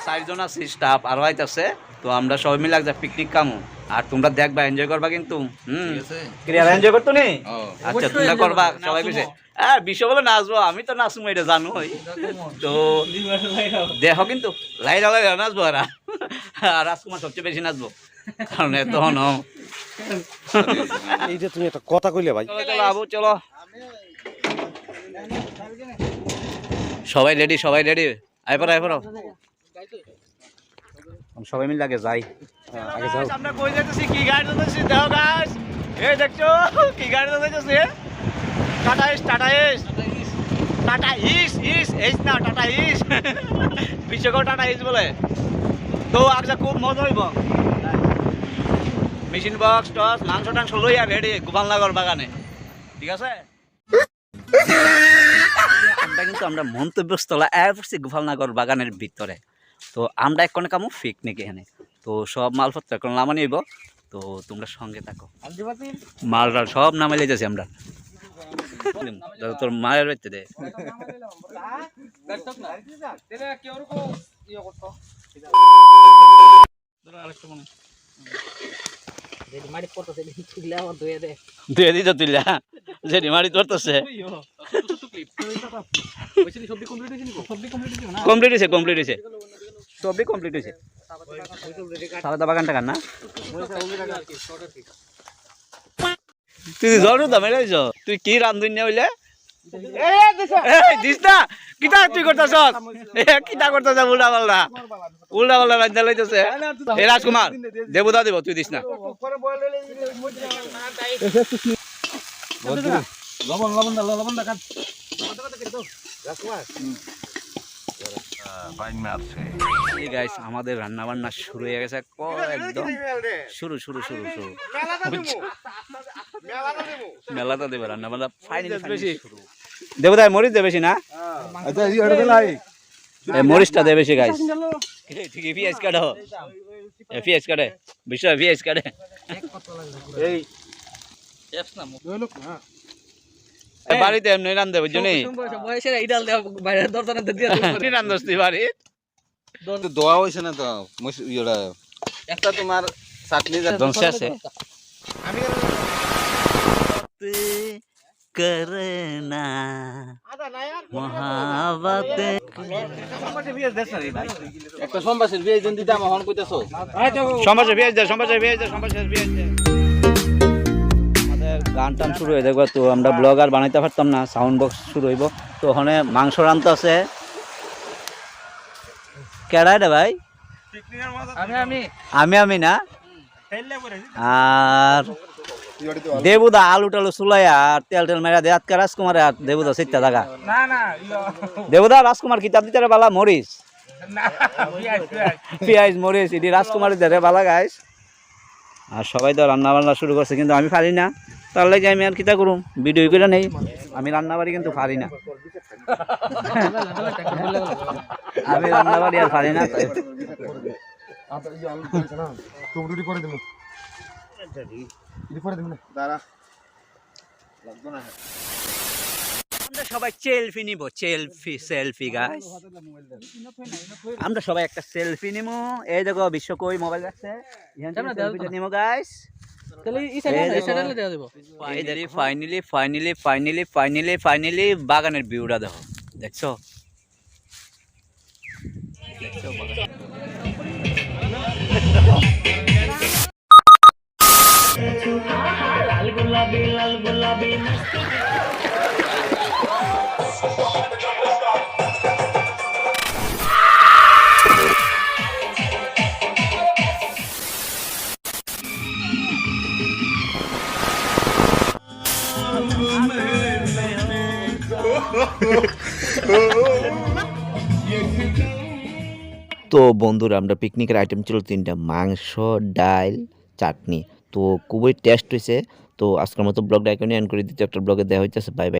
4জন আছে স্টাফ আর আইতাছে তো আমরা সবাই মিলে একটা পিকনিক কামু আর তোমরা দেখবা এনজয় করবা কিন্তু ক্রিয়ার এনজয় করতো নি আচ্ছা তোমরা করবা সবাই কইছে বিশ্ব বলে নাচবো আমি তো নাচবো এটা জানোই তো দেখো কিন্তু লাইরা লাইরা নাচবো আর রাজকুমার সবচেয়ে বেশি নাচবো কারণ তখন এই যে তুমি একটা কথা কইলে ভাই চলো আবু চলো সবাই রেডি আইপার সবাই মিলে আগে যাই আগে যাও আমরা কই যাইতেছি কি গাড়ি যাইতেছি দেখো গাইস এই দেখছো কি গাড়ি যাইতেছি টাটা ইস এইস না টাটা ইস বিশ্বকর টাটা ইস বলে তো আজকে খুব মজা হইব মেশিন বক্স টস মাংস টাংস লইয়া রেডি গোপালনগর বাগানে ঠিক আছে আমরা মন্তব্যস্থলা পড়ছি গোপালনগর বাগানের ভিতরে তো আমরা এখন কামু পিকনিক এখানে তো সব মালপত্র এখন নামা নিব তো তোমরা সঙ্গে থাকো মালটা সব নামাই যাচ্ছি আমরা তোর মায়ের বাড়িতে দে ধুয়ে দিত তুইলা যেটি মারি ধরতেছে কমপ্লিট হয়েছে সবই কমপ্লিট হয়েছে সাদা বাগানটা কার না তুই জল দামে তুই কি রান্ধুন না হইলে দিস না কিতা তুই করতেছ কিতা করতেছ উল্টা পাল্টা রান্ধা লইতেছে এ রাজকুমার দেবতা দিব তুই দিস না আমাদের রান্না বান্না শুরু হয়ে গেছে একদম শুরু মেলাটা দেবে রান্না বান্না বেশি দেবতায় মরিচ দে বেশি না মরিচটা দে বেশি গাইস পিঁয়াজ কাটে বিষয় পিঁয়াজ কাটে বাড়িতে এমনি রান্ধে বুঝছো নি রান্ধস তুই বাড়ি দোয়া হয়েছে না তো একটা তোমার চাটনি আছে করনা মহাবতে একটা সম্বাসের বিয়ে দিন দিতে আমার হন কইতাছো সম্বাসের বিয়ে দে আমাদের গান টান শুরু হয়ে দেখবো তো আমরা ব্লগ আর বানাইতে পারতাম না সাউন্ড বক্স শুরু হইব তো ওখানে মাংস রান্তা আছে কেডাই রে ভাই আমি না আর দেবুদা আলু টালু চুলাইয়া আর তেল মেরা দে আজকে রাজকুমার আর দেবুদা সিটটা জায়গা দেবুদা রাজকুমার কিতাব দিতে বালা মরিচ পিঁয়াজ মরিচ এটি রাজকুমার দিতে বালা গাইস আর সবাই তো রান্না বান্না শুরু করছে কিন্তু আমি পারি না তার লাগে আমি আর কিতা করুম ভিডিও করে নেই আমি রান্না বাড়ি কিন্তু পারি না আমি রান্না বাড়ি আর পারি না আমরা সবাই সেলফি নিব সেলফি গাইস আমরা সবাই একটা সেলফি নিব এই দেখো বিশ্ব কই মোবাইল রাখছে সেলফিটা নিব গাইস ফাইনালি বাগানের ভিউটা দেখো দেখছো লাল গুলাবি তো বন্ধুরা আমরা পিকনিকের আইটেম ছিল 3টা মাংস ডাল চাটনি তো খুবই টেস্ট হয়েছে তো আজকের মতো ব্লগটা এখানে এন্ড করে দিতে একটা ব্লগে দেওয়া হইতেছে বাই বাই।